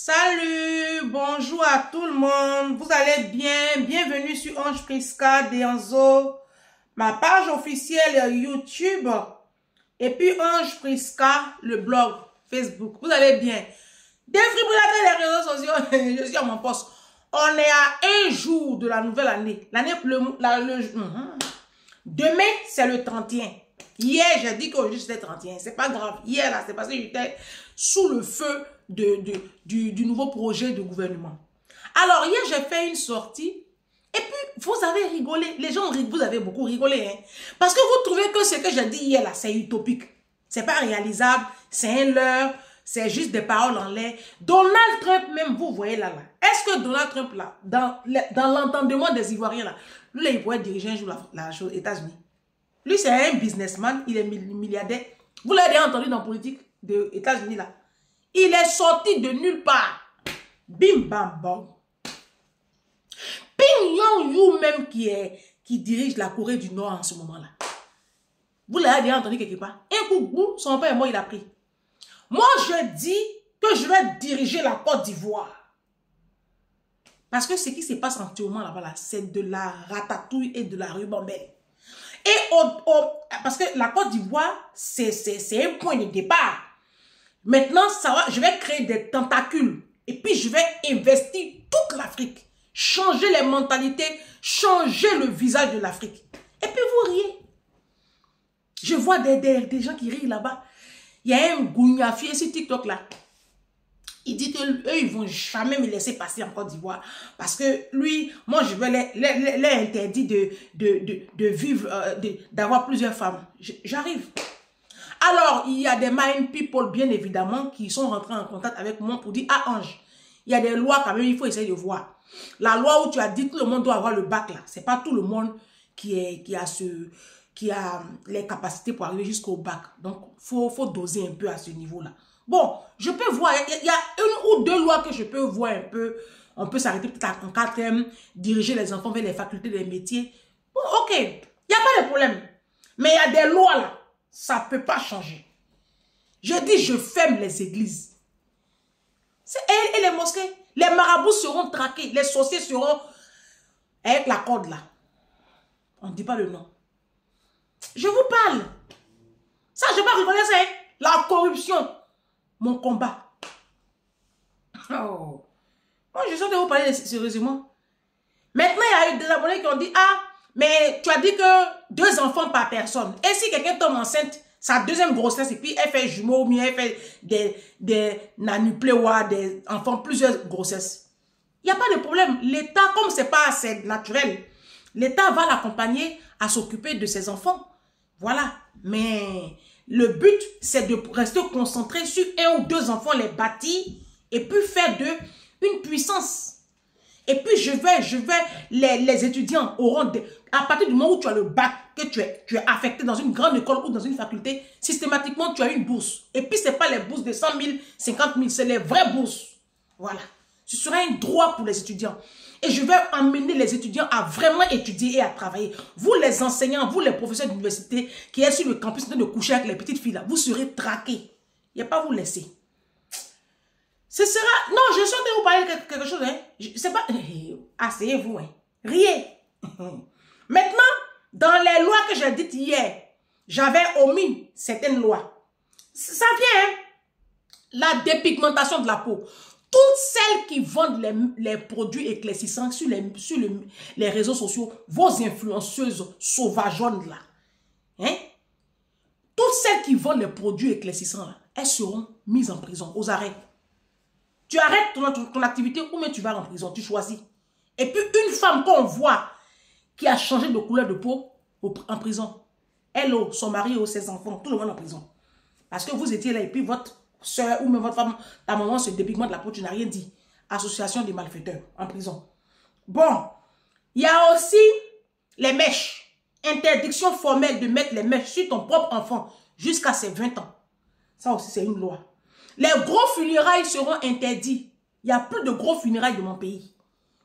Salut, bonjour à tout le monde, vous allez bien? Bienvenue sur Ange Prisca Deanzo, ma page officielle YouTube, et puis Ange Prisca, le blog Facebook. Vous allez bien? Défibrillateur les réseaux sociaux, je suis à mon poste. On est à un jour de la nouvelle année. Demain, c'est le 31. Hier, j'ai dit qu'aujourd'hui c'était 31. C'est pas grave. Hier, là, c'est parce que j'étais sous le feu du nouveau projet de gouvernement. Alors, hier, j'ai fait une sortie. Et puis, vous avez rigolé. Les gens, vous avez beaucoup rigolé. Hein? Parce que vous trouvez que ce que j'ai dit hier, là, c'est utopique. C'est pas réalisable. C'est un leurre. C'est juste des paroles en l'air. Donald Trump, même, vous voyez là. Est-ce que Donald Trump, là, dans l'entendement des Ivoiriens, là, lui, là, il pourrait diriger un jour les États-Unis. Lui, c'est un businessman, il est milliardaire. Vous l'avez entendu dans la politique des États-Unis, là. Il est sorti de nulle part. Bim, bam, bam. Ping Yong-yu, même, qui dirige la Corée du Nord en ce moment-là. Vous l'avez entendu quelque part. Un coup, boum, son père et moi, il a pris. Moi, je dis que je vais diriger la Côte d'Ivoire. Parce que ce qui se passe en ce moment là-bas, là, c'est de la ratatouille et de la rubambelle. Et parce que la Côte d'Ivoire, c'est un point de départ. Maintenant, ça va, je vais créer des tentacules. Et puis, je vais investir toute l'Afrique. Changer les mentalités, changer le visage de l'Afrique. Et puis, vous riez. Je vois des gens qui rient là-bas. Il y a un gougnafier sur TikTok là. Il dit que eux, ils vont jamais me laisser passer en Côte d'Ivoire. Parce que lui, moi, je vais les interdire de vivre, d'avoir plusieurs femmes. J'arrive. Alors, il y a des mind people, bien évidemment, qui sont rentrés en contact avec moi pour dire, ah, Ange, il y a des lois quand même, il faut essayer de voir. La loi où tu as dit que tout le monde doit avoir le bac là, c'est pas tout le monde qui a les capacités pour arriver jusqu'au bac. Donc, faut doser un peu à ce niveau-là. Bon, je peux voir, il y a une ou deux lois que je peux voir un peu. On peut s'arrêter peut-être en 4e, diriger les enfants vers les facultés des métiers. Bon, ok, il n'y a pas de problème. Mais il y a des lois là, ça ne peut pas changer. Je dis, je ferme les églises. Et les mosquées, les marabouts seront traqués, les sorciers seront avec la corde là. On ne dit pas le nom. Je vous parle. Ça, je ne vais pas rigoler, c'est la corruption. Mon combat. Oh. Moi, je suis de vous parler sérieusement. Maintenant, il y a eu des abonnés qui ont dit, ah, mais tu as dit que 2 enfants par personne. Et si quelqu'un tombe enceinte, sa 2e grossesse, et puis elle fait jumeau, ou bien elle fait des nanuplés ou des enfants, plusieurs grossesses. Il n'y a pas de problème. L'État, comme c'est pas assez naturel, l'État va l'accompagner à s'occuper de ses enfants. Voilà. Mais le but, c'est de rester concentré sur 1 ou 2 enfants, les bâtir, et puis faire d'eux une puissance. Et puis, les étudiants auront, à partir du moment où tu as le bac, que tu es affecté dans une grande école ou dans une faculté, systématiquement, tu as une bourse. Et puis, ce n'est pas les bourses de 100 000, 50 000, c'est les vraies bourses. Voilà. Ce sera un droit pour les étudiants. Et je vais amener les étudiants à vraiment étudier et à travailler. Vous, les enseignants, vous, les professeurs d'université qui êtes sur le campus en train de coucher avec les petites filles là, vous serez traqués. Il n'y a pas à vous laisser. Ce sera... Non, je suis en train de vous parler de quelque chose. Hein. C'est pas... Asseyez-vous. Hein. Riez. Maintenant, dans les lois que j'ai dites hier, j'avais omis certaines lois. Ça vient, hein? La dépigmentation de la peau. Toutes celles qui vendent les produits éclaircissants sur les réseaux sociaux, vos influenceuses sauvageonnes là, hein? Toutes celles qui vendent les produits éclaircissants là, elles seront mises en prison, aux arrêts. Tu arrêtes ton activité ou mais tu vas en prison, tu choisis. Et puis une femme qu'on voit qui a changé de couleur de peau en prison, elle, son mari ou ses enfants, tout le monde en prison. Parce que vous étiez là et puis votre soeur ou même votre femme, ta maman se dépigmente de la peau, tu n'as rien dit. Association des malfaiteurs en prison. Bon, il y a aussi les mèches. Interdiction formelle de mettre les mèches sur ton propre enfant jusqu'à ses 20 ans. Ça aussi, c'est une loi. Les gros funérailles seront interdits. Il n'y a plus de gros funérailles de mon pays.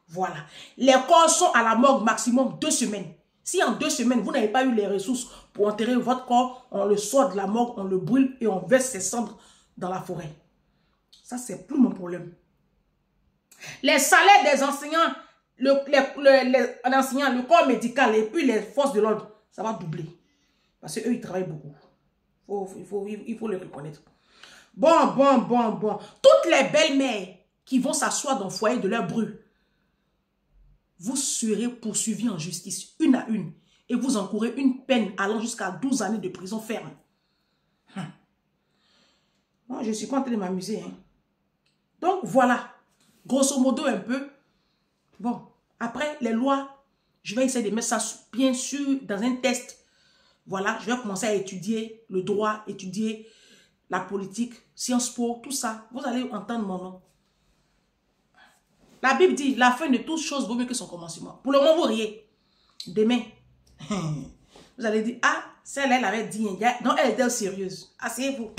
Voilà. Les corps sont à la morgue maximum 2 semaines. Si en 2 semaines, vous n'avez pas eu les ressources pour enterrer votre corps, on le sort de la morgue, on le brûle et on verse ses cendres dans la forêt. Ça, c'est plus mon problème. Les salaires des enseignants, les enseignants, le corps médical et puis les forces de l'ordre, ça va doubler. Parce qu'eux, ils travaillent beaucoup. Il faut le reconnaître. Bon. Toutes les belles-mères qui vont s'asseoir dans le foyer de leur bru, vous serez poursuivis en justice, une à une. Et vous encourez une peine allant jusqu'à 12 années de prison ferme. Moi, je ne suis pas en train de m'amuser. Hein. Donc, voilà. Grosso modo, un peu. Bon, après, les lois, je vais essayer de mettre ça, bien sûr, dans un test. Voilà, je vais commencer à étudier le droit, étudier la politique, Sciences Po, tout ça. Vous allez entendre mon nom. La Bible dit, la fin de toute chose vaut mieux que son commencement. Pour le moment, vous riez. Demain, vous allez dire, ah, celle-là, elle avait dit, non, elle était sérieuse. Asseyez-vous.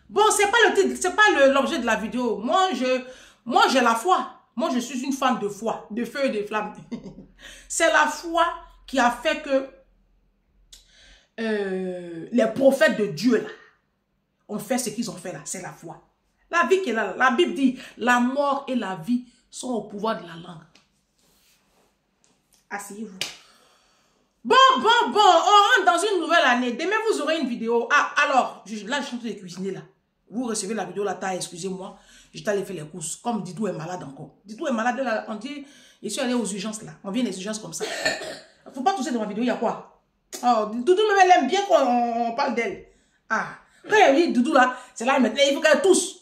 Bon, c'est pas le titre, c'est pas l'objet de la vidéo. Moi, j'ai la foi. Moi, je suis une femme de foi, de feu et de flamme. C'est la foi qui a fait que les prophètes de Dieu, là, ont fait ce qu'ils ont fait là. C'est la foi. La vie qui est là. La Bible dit, la mort et la vie sont au pouvoir de la langue. Asseyez-vous. Bon, on rentre dans une nouvelle année. Demain, vous aurez une vidéo. Ah, alors, là, je suis en train de cuisiner là. Vous recevez la vidéo là, excusez-moi. J'étais allé faire les courses. Comme Didou est malade encore. Didou est malade là. On dit, je suis allé aux urgences là. On vient des urgences comme ça. Faut pas tousser dans ma vidéo, il y a quoi? Oh, Doudou, elle aime bien qu'on parle d'elle. Ah, quand elle dit Doudou là, c'est là maintenant, il faut qu'elle tousse.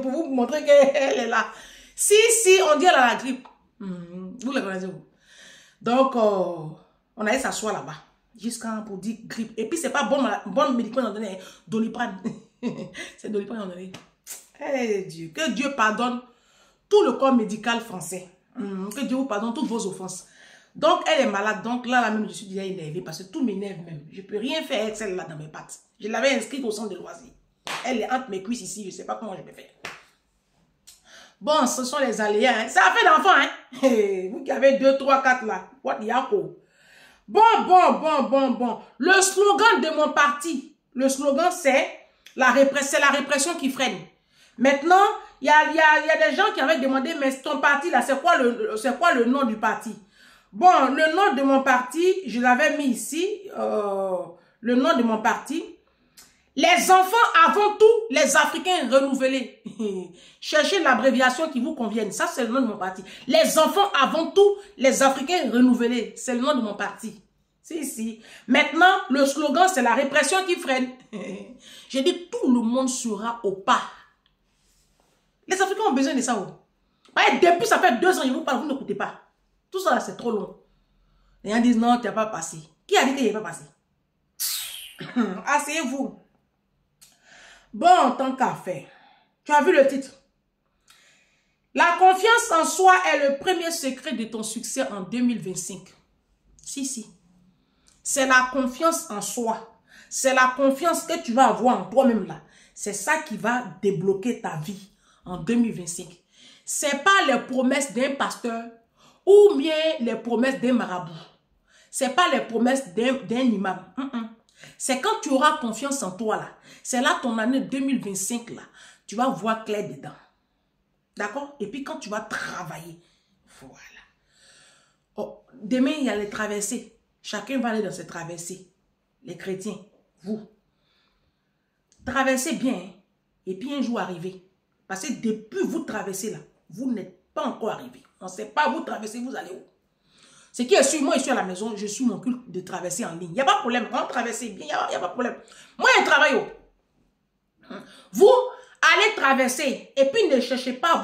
Pour vous montrer qu'elle est là. Si, on dit elle a la grippe. Vous le connaissez vous. Donc, on allait s'asseoir là-bas. Jusqu'à pour dire grippe. Et puis, c'est pas bon médicament d'en donner. Doliprane. C'est Doliprane d'en donner. Eh Dieu, que Dieu pardonne tout le corps médical français. Que Dieu vous pardonne toutes vos offenses. Donc, elle est malade. Donc, là même, je suis déjà énervée parce que tout m'énerve même. Je ne peux rien faire avec celle-là dans mes pattes. Je l'avais inscrite au centre de loisirs. Elle est entre mes cuisses ici. Je ne sais pas comment je peux faire. Bon, ce sont les aléas. Hein. Ça a fait d'enfants. Hein? Vous qui avez 2, 3, 4 là. What yako? Bon. Le slogan de mon parti. Le slogan, c'est la répression qui freine. Maintenant, il y a des gens qui avaient demandé, mais ton parti là, c'est quoi le nom du parti? Bon, le nom de mon parti, je l'avais mis ici. Le nom de mon parti. Les enfants avant tout, les Africains renouvelés. Cherchez l'abréviation qui vous convienne. Ça, c'est le nom de mon parti. Les enfants avant tout, les Africains renouvelés. C'est le nom de mon parti. Si. Maintenant, le slogan, c'est la répression qui freine. J'ai dit, tout le monde sera au pas. Les Africains ont besoin de ça. Depuis, ça fait 2 ans, ils vous parlent, vous n'écoutez pas. Tout ça, c'est trop long. Les gens disent, non, tu n'as pas passé. Qui a dit qu'il n'est pas passé? Asseyez-vous. Bon, tant qu'à faire. Tu as vu le titre? La confiance en soi est le premier secret de ton succès en 2025. Si. C'est la confiance en soi. C'est la confiance que tu vas avoir en toi-même là. C'est ça qui va débloquer ta vie en 2025. C'est pas les promesses d'un pasteur ou bien les promesses d'un marabout. C'est pas les promesses d'un imam. C'est quand tu auras confiance en toi là. C'est là ton année 2025 là. Tu vas voir clair dedans. D'accord? Et puis quand tu vas travailler. Voilà. Oh, demain, il y a les traversées. Chacun va aller dans ses traversées. Les chrétiens, vous. Traversez bien. Hein? Et puis un jour arrivé. Parce que depuis vous traversez là, vous n'êtes pas encore arrivé. On ne sait pas vous traverser, vous allez où? Ce qui est sûr, moi je suis à la maison, je suis mon culte de traverser en ligne. Il n'y a pas de problème. Quand on traverse bien, il n'y a pas de problème. Moi, je travaille où? Vous allez traverser. Et puis ne cherchez pas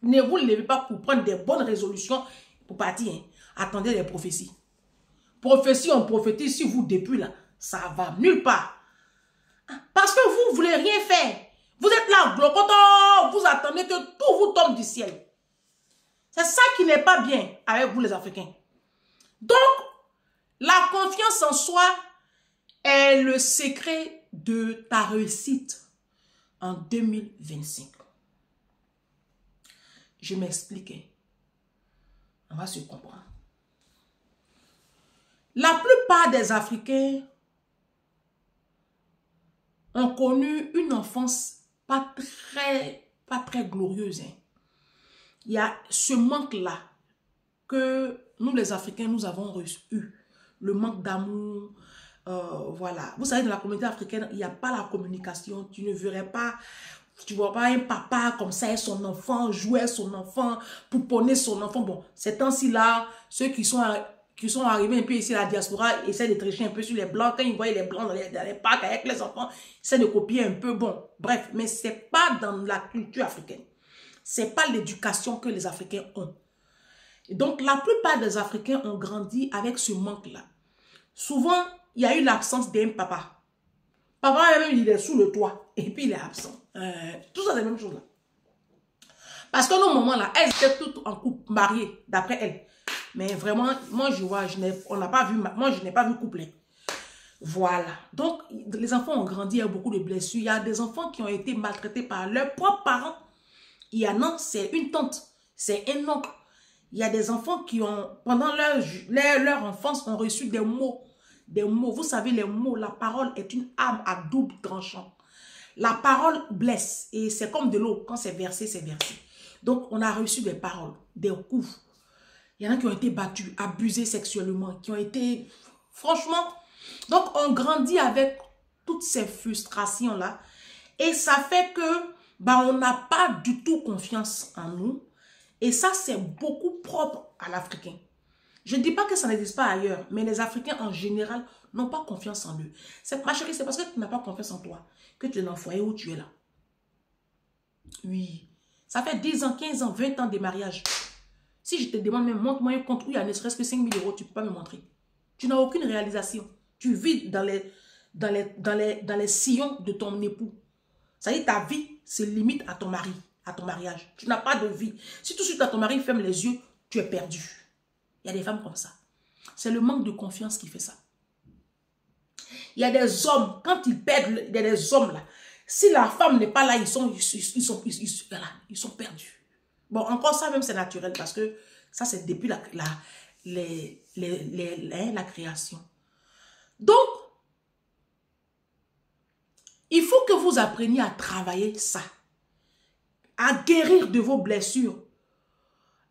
ne vous levez pas pour prendre des bonnes résolutions pour partir. Hein. Attendez les prophéties. Prophétie, on prophétise sur vous depuis là. Ça va nulle part. Parce que vous ne voulez rien faire. Vous êtes là, vous attendez que tout vous tombe du ciel. C'est ça qui n'est pas bien avec vous les Africains. Donc, la confiance en soi est le secret de ta réussite en 2025. Je m'explique. On va se comprendre. La plupart des Africains ont connu une enfance pas très glorieuse. Hein. il y a ce manque-là que nous, les Africains, nous avons reçu. Le manque d'amour, voilà. Vous savez, dans la communauté africaine, il n'y a pas la communication. Tu ne verrais pas, tu ne vois pas un papa comme ça et son enfant, jouer son enfant, pouponner son enfant. Bon, ces temps-ci là, ceux qui sont arrivés un peu ici à la diaspora essaient de tricher un peu sur les blancs. Quand ils voient les blancs dans les parcs avec les enfants, ils essaient de copier un peu. Bon, bref, mais ce n'est pas dans la culture africaine. Ce n'est pas l'éducation que les Africains ont. Et donc, la plupart des Africains ont grandi avec ce manque-là. Souvent, il y a eu l'absence d'un papa. Papa, même, il est sous le toit et puis il est absent. Tout ça, c'est la même chose là. Parce que nos mamans là, elles étaient toutes en couple, mariées, d'après elles. Mais vraiment, moi, on n'a pas vu, moi, je n'ai pas vu couple. Voilà. Donc, les enfants ont grandi avec beaucoup de blessures. Il y a des enfants qui ont été maltraités par leurs propres parents. Il y en a, c'est une tante, c'est un oncle. Il y a des enfants qui ont, pendant leur enfance, ont reçu des mots. Des mots. Vous savez, les mots, la parole est une arme à double tranchant. La parole blesse. Et c'est comme de l'eau. Quand c'est versé, c'est versé. Donc, on a reçu des paroles, des coups. Il y en a qui ont été battus, abusés sexuellement, qui ont été... Franchement, donc on grandit avec toutes ces frustrations-là. Et ça fait que, on n'a pas du tout confiance en nous. Et ça, c'est beaucoup propre à l'Africain. Je ne dis pas que ça n'existe pas ailleurs, mais les Africains en général n'ont pas confiance en eux. Ma chérie, c'est parce que tu n'as pas confiance en toi que tu es dans le foyer où tu es là. Oui. Ça fait 10 ans, 15 ans, 20 ans de mariage. Si je te demande même, montre-moi un compte où il y a ne serait-ce que 5 000 €, tu ne peux pas me montrer. Tu n'as aucune réalisation. Tu vis dans les sillons de ton époux. Ça dit, ta vie se limite à ton mari, à ton mariage. Tu n'as pas de vie. Si tout de suite ton mari ferme les yeux, tu es perdu. Il y a des femmes comme ça. C'est le manque de confiance qui fait ça. Il y a des hommes, quand ils perdent, il y a des hommes là. Si la femme n'est pas là, ils sont perdus. Bon, encore ça même, c'est naturel parce que ça, c'est depuis la création. Donc, il faut que vous appreniez à travailler ça. À guérir de vos blessures.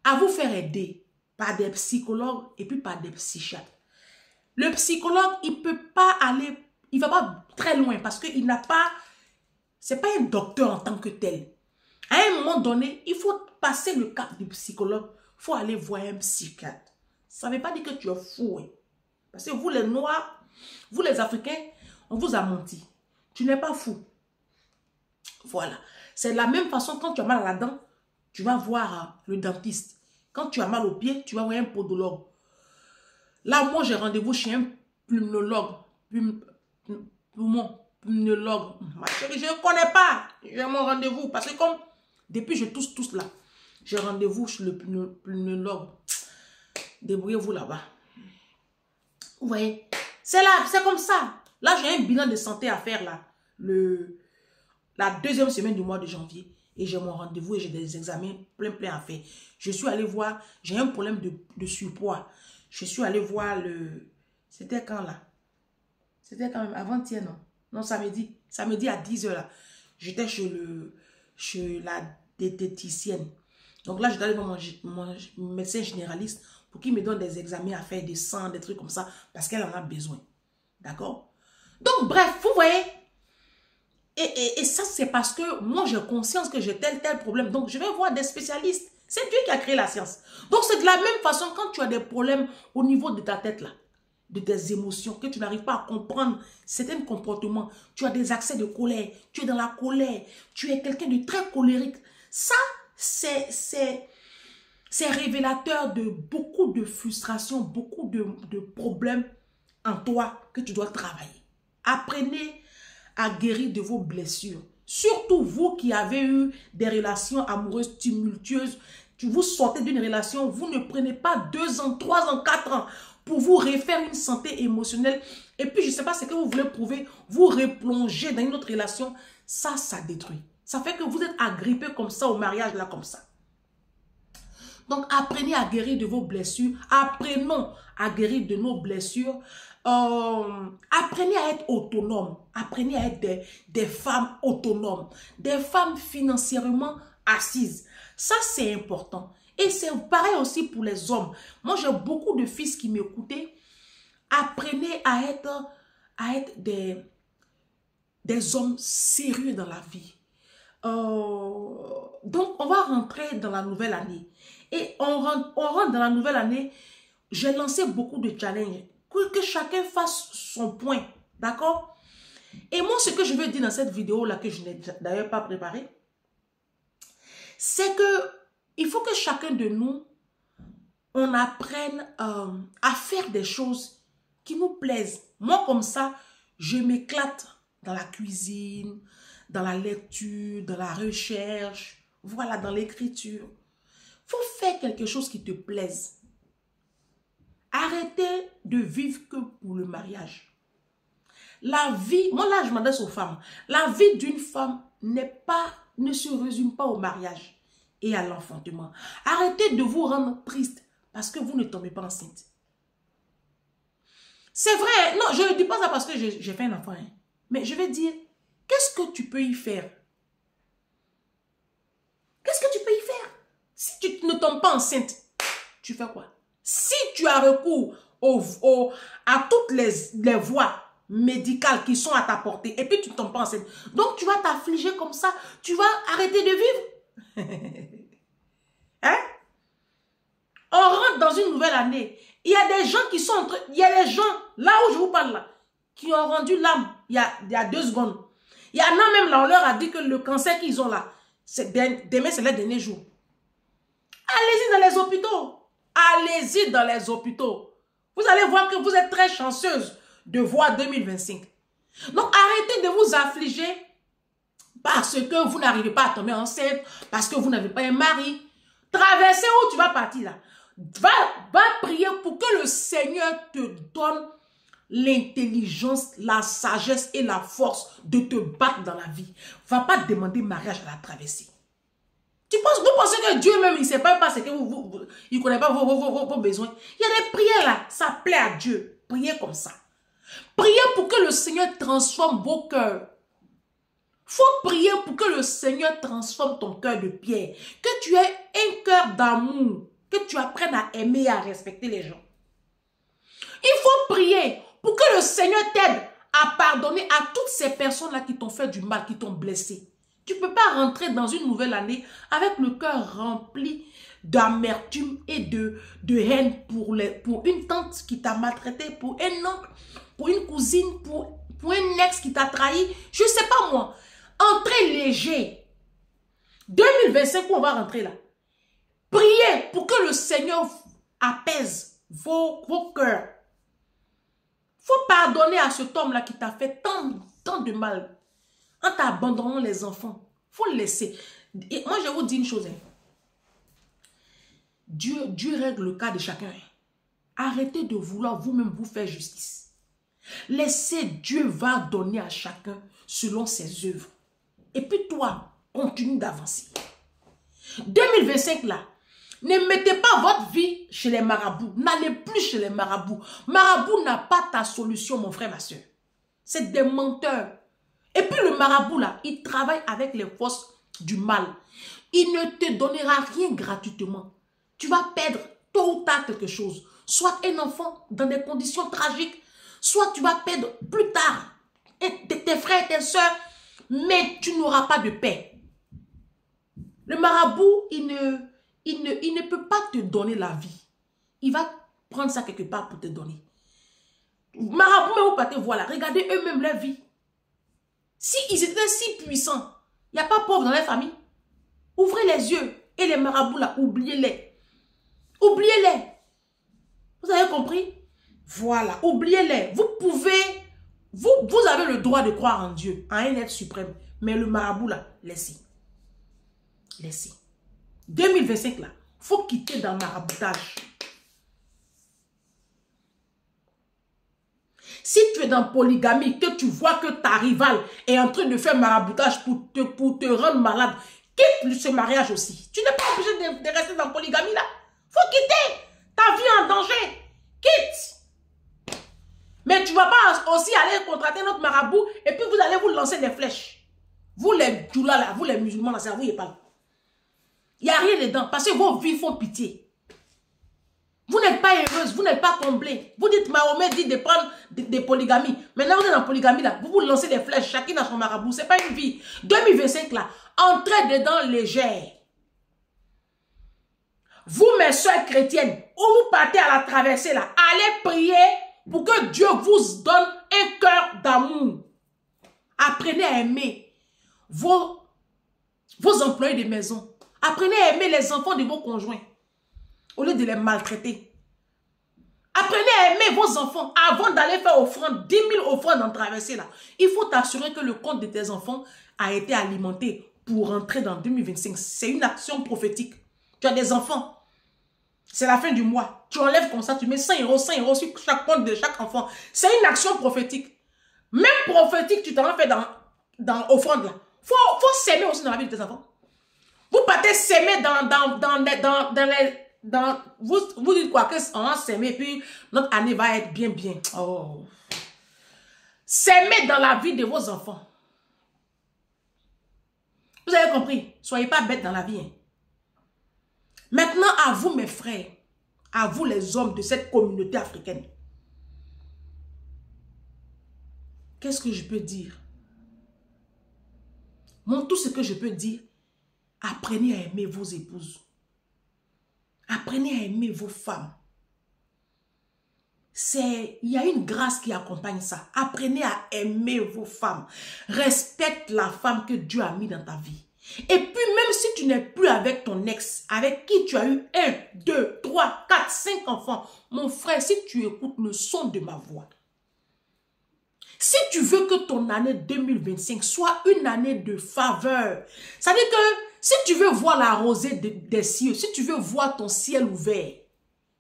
À vous faire aider par des psychologues et puis par des psychiatres. Le psychologue, il ne peut pas aller, il ne va pas très loin parce qu'il n'a pas, c'est pas un docteur en tant que tel. À un moment donné, il faut passer le cap du psychologue. Il faut aller voir un psychiatre. Ça ne veut pas dire que tu es fou. Hein. Parce que vous les Noirs, vous les Africains, on vous a menti. Tu n'es pas fou. Voilà. C'est de la même façon quand tu as mal à la dent, tu vas voir le dentiste. Quand tu as mal au pied, tu vas voir un podologue. Là, moi, j'ai rendez-vous chez un pulmonologue. Pulmonologue. Ma chérie, je ne connais pas. J'ai mon rendez-vous. Parce que comme, depuis je tousse là, j'ai rendez-vous chez le pulmonologue. Débrouillez-vous là-bas. Vous voyez? C'est là, c'est comme ça. Là, j'ai un bilan de santé à faire là. La deuxième semaine du mois de janvier. Et j'ai mon rendez-vous et j'ai des examens plein à faire. Je suis allée voir, j'ai un problème de surpoids. Je suis allée voir le... C'était quand là? C'était quand même avant-hier, non? Non, samedi. Samedi à 10 h là. J'étais chez la diététicienne. Donc là, je dois aller voir mon médecin généraliste pour qu'il me donne des examens à faire, des sangs, des trucs comme ça. Parce qu'elle en a besoin. D'accord? Donc, bref, vous voyez... Et ça, c'est parce que moi, j'ai conscience que j'ai tel problème. Donc, je vais voir des spécialistes. C'est Dieu qui a créé la science. Donc, c'est de la même façon quand tu as des problèmes au niveau de ta tête, là, de tes émotions, que tu n'arrives pas à comprendre certains comportements. Tu as des accès de colère. Tu es dans la colère. Tu es quelqu'un de très colérique. Ça, c'est révélateur de beaucoup de frustration, beaucoup de problèmes en toi que tu dois travailler. Apprenez à guérir de vos blessures. Surtout vous qui avez eu des relations amoureuses tumultueuses, vous sortez d'une relation, vous ne prenez pas 2 ans, 3 ans, 4 ans pour vous refaire une santé émotionnelle. Et puis je ne sais pas ce que vous voulez prouver, vous replongez dans une autre relation, ça détruit. Ça fait que vous êtes agrippé comme ça au mariage là comme ça. Donc apprenez à guérir de vos blessures, apprenons à guérir de nos blessures. Apprenez à être autonome. Apprenez à être des femmes autonomes. Des femmes financièrement assise. Ça, c'est important. Et c'est pareil aussi pour les hommes. Moi, j'ai beaucoup de fils qui m'écoutaient. Apprenez à être des hommes sérieux dans la vie. Donc, on va rentrer dans la nouvelle année. Et on rentre dans la nouvelle année. J'ai lancé beaucoup de challenges. Que chacun fasse son point. D'accord? Et moi, ce que je veux dire dans cette vidéo-là, que je n'ai d'ailleurs pas préparé, c'est que il faut que chacun de nous, on apprenne à faire des choses qui nous plaisent. Moi, comme ça, je m'éclate dans la cuisine, dans la lecture, dans la recherche, voilà, dans l'écriture. Il faut faire quelque chose qui te plaise. Arrêtez de vivre que pour le mariage. La vie, moi là, je m'adresse aux femmes. La vie d'une femme ne se résume pas au mariage et à l'enfantement. Arrêtez de vous rendre triste parce que vous ne tombez pas enceinte. C'est vrai, non, je ne dis pas ça parce que j'ai fait un enfant. Hein. Mais je vais dire, qu'est-ce que tu peux y faire? Qu'est-ce que tu peux y faire? Si tu ne tombes pas enceinte, tu fais quoi? Si tu as recours à toutes les voies médicales qui sont à ta portée et puis tu ne tombes pas enceinte, donc tu vas t'affliger comme ça, tu vas arrêter de vivre. Hein? On rentre dans une nouvelle année. Il y a des gens qui sont il y a des gens, là où je vous parle là, qui ont rendu l'âme il y a 2 secondes. Il y en a même là, on leur a dit que le cancer qu'ils ont là, demain c'est le dernier jour. Allez-y dans les hôpitaux. Allez-y dans les hôpitaux. Vous allez voir que vous êtes très chanceuse de voir 2025. Donc arrêtez de vous affliger parce que vous n'arrivez pas à tomber enceinte, parce que vous n'avez pas un mari. Traversez où tu vas partir là. Va prier pour que le Seigneur te donne l'intelligence, la sagesse et la force de te battre dans la vie. Va pas demander mariage à la traversée. Vous pensez que Dieu même, il ne sait pas parce que il ne connaît pas vos besoins. Il y a des prières là, ça plaît à Dieu. Priez comme ça. Priez pour que le Seigneur transforme vos cœurs. Il faut prier pour que le Seigneur transforme ton cœur de pierre. Que tu aies un cœur d'amour. Que tu apprennes à aimer et à respecter les gens. Il faut prier pour que le Seigneur t'aide à pardonner à toutes ces personnes-là qui t'ont fait du mal, qui t'ont blessé. Tu ne peux pas rentrer dans une nouvelle année avec le cœur rempli d'amertume et de haine pour une tante qui t'a maltraité, pour un oncle, pour une cousine, pour un ex qui t'a trahi. Je ne sais pas moi. Entrez léger. 2025, où on va rentrer là? Priez pour que le Seigneur apaise vos cœurs. Il faut pardonner à cet homme-là qui t'a fait tant de mal. En t'abandonnant les enfants, il faut le laisser. Et moi, je vous dis une chose. Hein. Dieu règle le cas de chacun. Hein. Arrêtez de vouloir vous-même vous faire justice. Laissez Dieu va donner à chacun selon ses œuvres. Et puis toi, continue d'avancer. 2025 là, ne mettez pas votre vie chez les marabouts. N'allez plus chez les marabouts. Marabout n'a pas ta solution, mon frère, ma soeur. C'est des menteurs. Et puis le marabout là, il travaille avec les forces du mal. Il ne te donnera rien gratuitement. Tu vas perdre tôt ou tard quelque chose. Soit un enfant dans des conditions tragiques, soit tu vas perdre plus tard tes frères et tes soeurs, mais tu n'auras pas de paix. Le marabout, il ne peut pas te donner la vie. Il va prendre ça quelque part pour te donner. Marabout, mais vous partez, voilà, regardez eux-mêmes leur vie. Si ils étaient si puissants, il n'y a pas pauvre dans les familles. Ouvrez les yeux. Et les marabouts là, oubliez-les. Oubliez-les. Vous avez compris? Voilà, oubliez-les. Vous pouvez, vous avez le droit de croire en Dieu, en un être suprême. Mais le marabout là, laissez. Laissez. 2025 là, il faut quitter dans le maraboutage. Si tu es dans polygamie, que tu vois que ta rivale est en train de faire maraboutage pour te rendre malade, quitte ce mariage aussi. Tu n'es pas obligé de rester dans polygamie là. Faut quitter. Ta vie en danger. Quitte. Mais tu ne vas pas aussi aller contracter notre marabout et puis vous allez vous lancer des flèches. Vous les djoulas là, vous les musulmans là, ça vous y est pas. Il n'y a rien dedans. Parce que vos vies font pitié. Vous n'êtes pas heureuse, vous n'êtes pas comblée. Vous dites, Mahomet dit de prendre des polygamies. Maintenant, vous êtes en polygamie là. Vous vous lancez des flèches, chacun dans son marabout. Ce n'est pas une vie. 2025 là, entrez dedans légère. Vous, mes soeurs chrétiennes, où vous partez à la traversée là, allez prier pour que Dieu vous donne un cœur d'amour. Apprenez à aimer vos employés de maison. Apprenez à aimer les enfants de vos conjoints au lieu de les maltraiter. Apprenez à aimer vos enfants avant d'aller faire offrande, 10 000 offrandes en traversée là. Il faut t'assurer que le compte de tes enfants a été alimenté pour rentrer dans 2025. C'est une action prophétique. Tu as des enfants. C'est la fin du mois. Tu enlèves comme ça, tu mets 100 euros sur chaque compte de chaque enfant. C'est une action prophétique. Même prophétique, tu t'en fais dans offrande là. Faut s'aimer aussi dans la vie de tes enfants. Vous partez s'aimer vous dites quoi? On va s'aimer puis notre année va être bien. Oh. S'aimer dans la vie de vos enfants. Vous avez compris? Soyez pas bêtes dans la vie. Hein. Maintenant, à vous mes frères, à vous les hommes de cette communauté africaine. Qu'est-ce que je peux dire? Moi, tout ce que je peux dire, apprenez à aimer vos épouses. Apprenez à aimer vos femmes. Il y a une grâce qui accompagne ça. Apprenez à aimer vos femmes. Respecte la femme que Dieu a mis dans ta vie. Et puis même si tu n'es plus avec ton ex, avec qui tu as eu 1, 2, 3, 4, 5 enfants, mon frère, si tu écoutes le son de ma voix, si tu veux que ton année 2025 soit une année de faveur, ça veut dire que si tu veux voir la rosée des cieux, si tu veux voir ton ciel ouvert,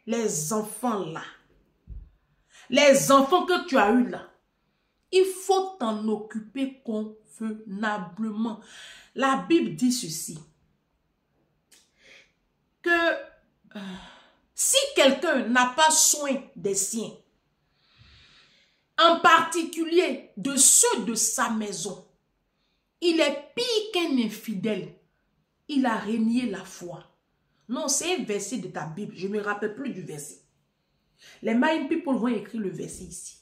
les enfants là, les enfants que tu as eus là, il faut t'en occuper convenablement. La Bible dit ceci, que si quelqu'un n'a pas soin des siens, en particulier de ceux de sa maison, il est pire qu'un infidèle. Il a renié la foi. Non, c'est un verset de ta Bible. Je ne me rappelle plus du verset. Les Mind People vont écrire le verset ici.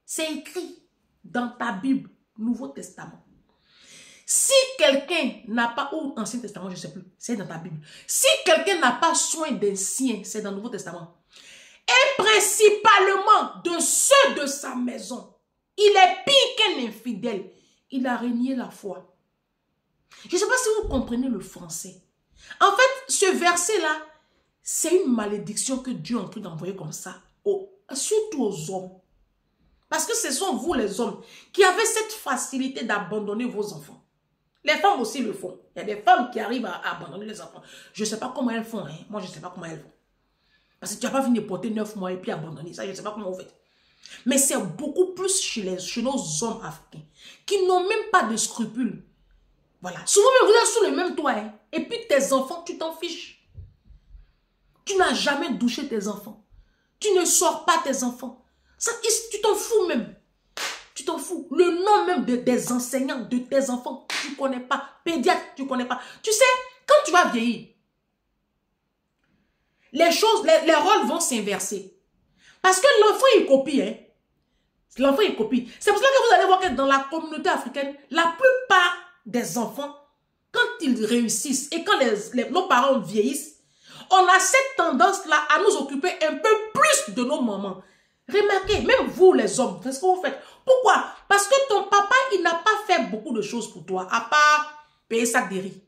C'est écrit dans ta Bible, Nouveau Testament. Si quelqu'un n'a pas, ou Ancien Testament, je ne sais plus, c'est dans ta Bible. Si quelqu'un n'a pas soin des siens, c'est dans le Nouveau Testament. Et principalement de ceux de sa maison, il est pire qu'un infidèle. Il a renié la foi. Je ne sais pas si vous comprenez le français. En fait, ce verset-là, c'est une malédiction que Dieu est en train d'envoyer comme ça, surtout aux hommes. Parce que ce sont vous les hommes qui avez cette facilité d'abandonner vos enfants. Les femmes aussi le font. Il y a des femmes qui arrivent à abandonner les enfants. Je ne sais pas comment elles font. Hein. Moi, je ne sais pas comment elles font. Parce que tu n'as pas fini de porter 9 mois et puis abandonner ça. Je ne sais pas comment vous faites. Mais c'est beaucoup plus chez nos hommes africains qui n'ont même pas de scrupules. Voilà. Souvent, vous êtes sous le même toit. Hein. Et puis tes enfants, tu t'en fiches. Tu n'as jamais douché tes enfants. Tu ne sors pas tes enfants. Ça, tu t'en fous même. Tu t'en fous. Le nom même des enseignants de tes enfants, tu ne connais pas. Pédiatre, tu ne connais pas. Tu sais, quand tu vas vieillir, les rôles vont s'inverser. Parce que l'enfant, il copie. Hein. L'enfant, il copie. C'est pour cela que vous allez voir que dans la communauté africaine, la plupart des enfants, quand ils réussissent et quand nos parents vieillissent, on a cette tendance-là à nous occuper un peu plus de nos mamans. Remarquez, même vous les hommes, c'est ce que vous faites. Pourquoi? Parce que ton papa, il n'a pas fait beaucoup de choses pour toi, à part payer sac de riz.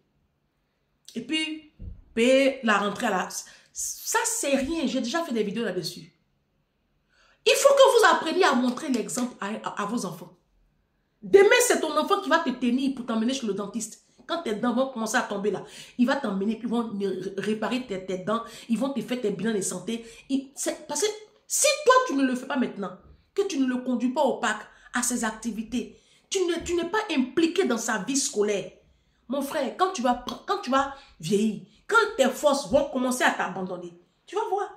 Et puis, payer la rentrée à la... Ça, c'est rien. J'ai déjà fait des vidéos là-dessus. Il faut que vous appreniez à montrer l'exemple à vos enfants. Demain, c'est ton enfant qui va te tenir pour t'emmener chez le dentiste. Quand tes dents vont commencer à tomber là, il va t'emmener, puis ils vont réparer tes dents, ils vont te faire tes bilans de santé. Parce que si toi, tu ne le fais pas maintenant, que tu ne le conduis pas au parc, à ses activités, tu n'es pas impliqué dans sa vie scolaire. Mon frère, quand tu vas vieillir, quand tes forces vont commencer à t'abandonner, tu vas voir.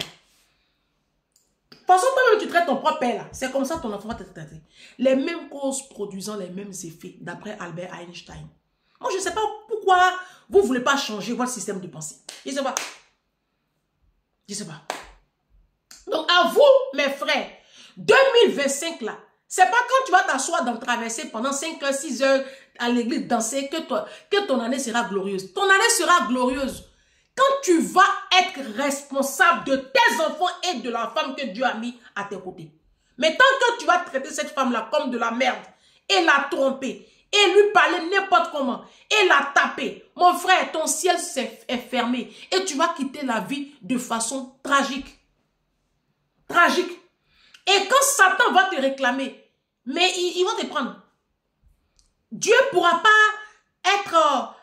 De toute façon, toi-même, tu traites ton propre père là. C'est comme ça ton enfant va te traiter. Les mêmes causes produisant les mêmes effets, d'après Albert Einstein. Moi, je ne sais pas pourquoi vous ne voulez pas changer votre système de pensée. Je ne sais pas. Je ne sais pas. Donc, à vous, mes frères, 2025 là, c'est pas quand tu vas t'asseoir dans le traversée pendant 5 heures, 6 heures à l'église danser que ton année sera glorieuse. Ton année sera glorieuse quand tu vas être responsable de tes enfants et de la femme que Dieu a mis à tes côtés. Mais tant que tu vas traiter cette femme-là comme de la merde et la tromper et lui parler n'importe comment et la taper, mon frère, ton ciel est fermé et tu vas quitter la vie de façon tragique. Tragique. Et quand Satan va te réclamer, mais ils vont te prendre. Dieu ne pourra pas être...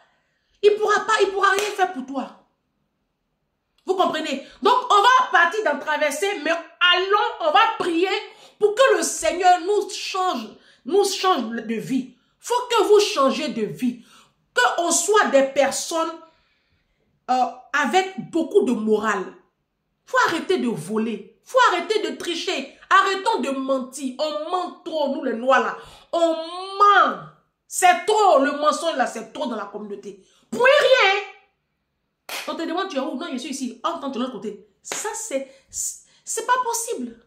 il pourra rien faire pour toi. Vous comprenez? Donc, on va partir dans traversée, mais allons, on va prier pour que le Seigneur nous change de vie. Il faut que vous changez de vie. Qu'on soit des personnes avec beaucoup de morale. Il faut arrêter de voler. Il faut arrêter de tricher. Arrêtons de mentir. On ment trop, nous les noirs là. On ment. C'est trop, le mensonge là, c'est trop dans la communauté. Pour rien. On te demande, tu es où? Non, je suis ici. Entends de l'autre côté. Ça, c'est pas possible.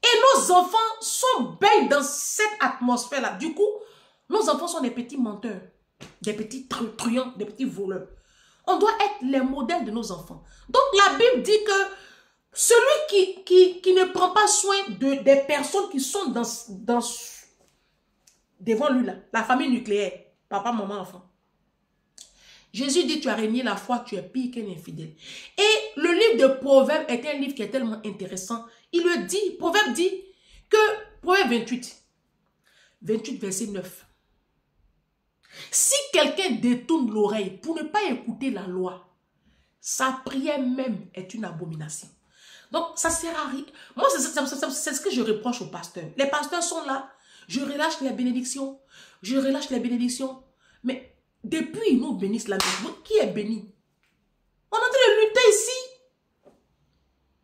Et nos enfants sont baignés dans cette atmosphère-là. Du coup, nos enfants sont des petits menteurs, des petits truands, des petits voleurs. On doit être les modèles de nos enfants. Donc, la Bible dit que celui qui ne prend pas soin des personnes qui sont devant lui, là, la famille nucléaire, papa, maman, enfant. Jésus dit, tu as régné la foi, tu es pire qu'un infidèle. Et le livre de Proverbes est un livre qui est tellement intéressant. Il le dit, Proverbe dit que, Proverbe 28 verset 9. Si quelqu'un détourne l'oreille pour ne pas écouter la loi, sa prière même est une abomination. Donc, ça sert à rien. Moi, c'est ce que je reproche aux pasteurs. Les pasteurs sont là, je relâche les bénédictions, mais depuis ils nous bénissent la maison, qui est béni? On est en train de lutter ici.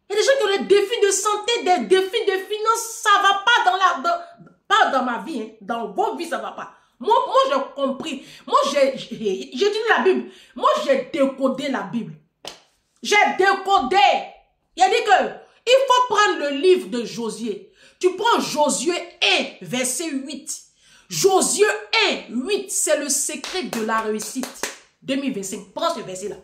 Il y a des gens qui ont des défis de santé, des défis de finances, ça ne va pas pas dans ma vie, hein. Dans vos vies, ça ne va pas. Moi j'ai compris. Moi, j'ai dit la Bible. Moi, j'ai décodé la Bible. J'ai décodé. Il a dit que il faut prendre le livre de Josué. Tu prends Josué 1, verset 8. Josué 1, 8, c'est le secret de la réussite. 2025, prends ce verset-là.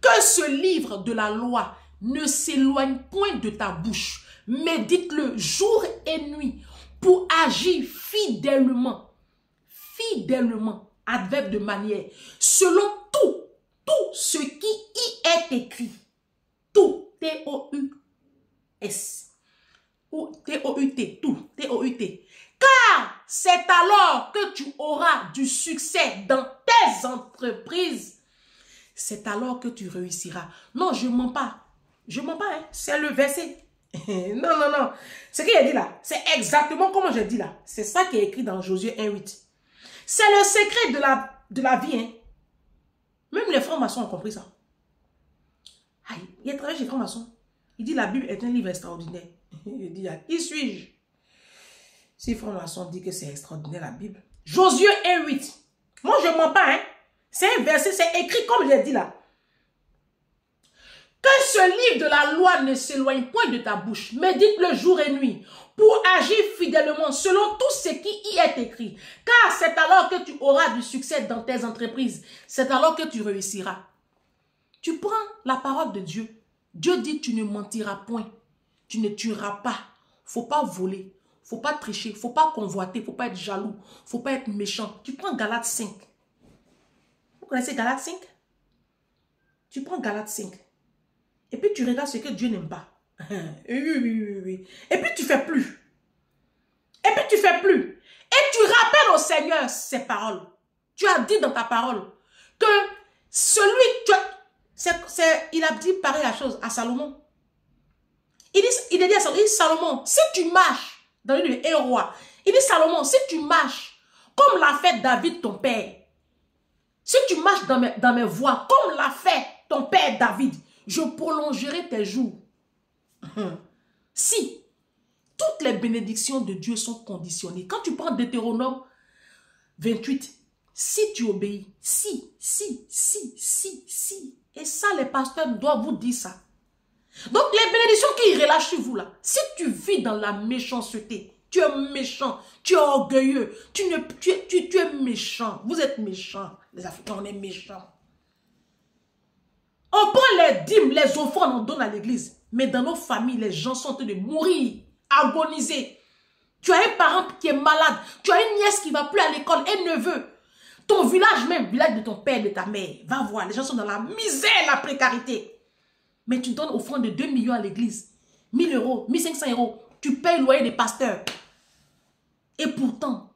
Que ce livre de la loi ne s'éloigne point de ta bouche. Médite-le jour et nuit pour agir fidèlement. Fidèlement, adverbe de manière, selon tout ce qui y est écrit. Tout, T-O-U-S. Ou T-O-U-T, tout, T-O-U-T. Car c'est alors que tu auras du succès dans tes entreprises. C'est alors que tu réussiras. Non, je ne mens pas. Je ne mens pas, hein. C'est le verset. Non. Ce qu'il a dit là, c'est exactement comme je dis là. C'est ça qui est écrit dans Josué 1.8. C'est le secret de la vie, hein. Même les francs-maçons ont compris ça. Aïe, il a travaillé chez les francs-maçons. Il dit la Bible est un livre extraordinaire. Il dit, qui suis-je? Si franc-maçon dit que c'est extraordinaire la Bible. Josué 1.8. Moi, je ne mens pas, hein. C'est un verset, c'est écrit comme je l'ai dit là. Que ce livre de la loi ne s'éloigne point de ta bouche. Médite-le jour et nuit pour agir fidèlement selon tout ce qui y est écrit. Car c'est alors que tu auras du succès dans tes entreprises. C'est alors que tu réussiras. Tu prends la parole de Dieu. Dieu dit tu ne mentiras point. Tu ne tueras pas. Faut pas voler. Faut pas tricher. Faut pas convoiter. Faut pas être jaloux. Faut pas être méchant. Tu prends Galates 5. Vous connaissez Galates 5? Tu prends Galates 5. Et puis tu regardes ce que Dieu n'aime pas. Oui. Et puis tu fais plus. Et tu rappelles au Seigneur ces paroles. Tu as dit dans ta parole que il a dit pareil la chose à Salomon. Il a dit à Salomon, si tu marches dans le livre des rois, il dit Salomon, si tu marches comme l'a fait David ton père, si tu marches dans mes voies comme l'a fait ton père David, je prolongerai tes jours. Si toutes les bénédictions de Dieu sont conditionnées. Quand tu prends Deutéronome 28, Si tu obéis, si. Et ça, les pasteurs doivent vous dire ça. Donc, les bénédictions qui relâchent sur vous là, si tu vis dans la méchanceté, tu es méchant, tu es orgueilleux, tu es méchant. Vous êtes méchants. Les Africains, on est méchants. On prend les dîmes, les offrandes, on donne à l'église. Mais dans nos familles, les gens sont en train de mourir, agoniser. Tu as un parent qui est malade. Tu as une nièce qui ne va plus à l'école, un neveu. Ton village même, village de ton père, de ta mère, va voir. Les gens sont dans la misère, la précarité. Mais tu donnes offrande de 2 millions à l'église. 1000 euros, 1500 euros. Tu payes le loyer des pasteurs. Et pourtant,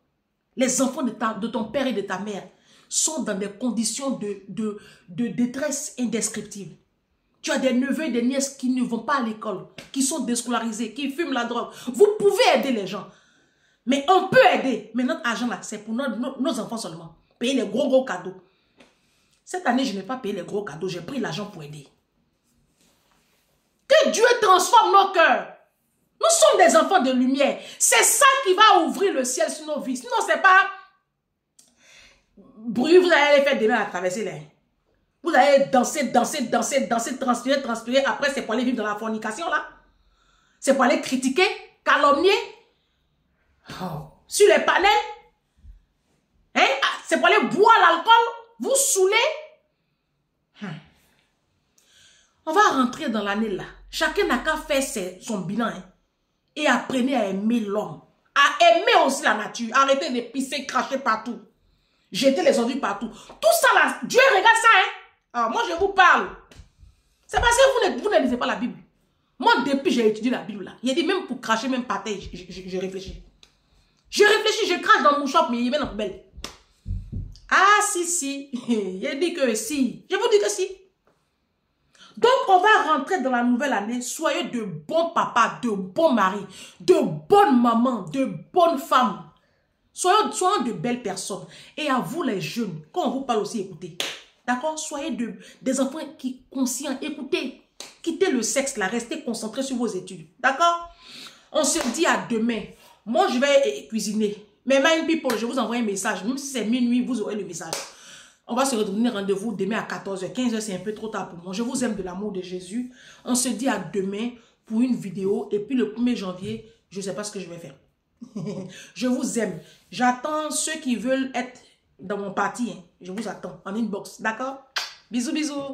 les enfants de ton père et de ta mère sont dans des conditions de détresse indescriptible. Tu as des neveux et des nièces qui ne vont pas à l'école, qui sont déscolarisés, qui fument la drogue. Vous pouvez aider les gens. Mais on peut aider. Mais notre argent là, c'est pour nos enfants seulement. Payer les gros cadeaux. Cette année, je n'ai pas payé les gros cadeaux. J'ai pris l'argent pour aider. Que Dieu transforme nos cœurs. Nous sommes des enfants de lumière. C'est ça qui va ouvrir le ciel sur nos vies. Sinon, c'est pas... Bruit, vous allez faire demain à traverser les... Vous allez danser, transpirer. Après, c'est pour aller vivre dans la fornication, là. C'est pour aller critiquer, calomnier. Oh. Sur les panels. Hein? C'est pour aller boire l'alcool. Vous saouler. On va rentrer dans l'année, là. Chacun n'a qu'à faire son bilan. Hein? Et apprenez à aimer l'homme. À aimer aussi la nature. Arrêtez de pisser, cracher partout. Jeter les ordures partout. Tout ça, là, Dieu regarde ça, hein. Alors, moi, je vous parle. C'est parce que vous ne lisez pas la Bible. Moi, depuis j'ai étudié la Bible, là, il a dit même pour cracher, même par terre, je réfléchis. Je réfléchis, je crache dans mon shop, mais il met dans la poubelle. Ah, si. Il dit que si. Je vous dis que si. Donc, on va rentrer dans la nouvelle année. Soyez de bons papas, de bons maris, de bonnes mamans, de bonnes femmes. Soyons de belles personnes. Et à vous, les jeunes, quand on vous parle aussi, écoutez. D'accord? Soyez des enfants qui conscients. Écoutez. Quittez le sexe là. Restez concentrés sur vos études. D'accord? On se dit à demain. Moi, je vais cuisiner. Mais my people, je vous envoie un message. Même si c'est minuit, vous aurez le message. On va se redonner rendez-vous demain à 14h. 15h, c'est un peu trop tard pour moi. Je vous aime de l'amour de Jésus. On se dit à demain pour une vidéo. Et puis le 1er janvier, je ne sais pas ce que je vais faire. Je vous aime. J'attends ceux qui veulent être dans mon parti. Hein. Je vous attends en inbox. D'accord? Bisous, bisous.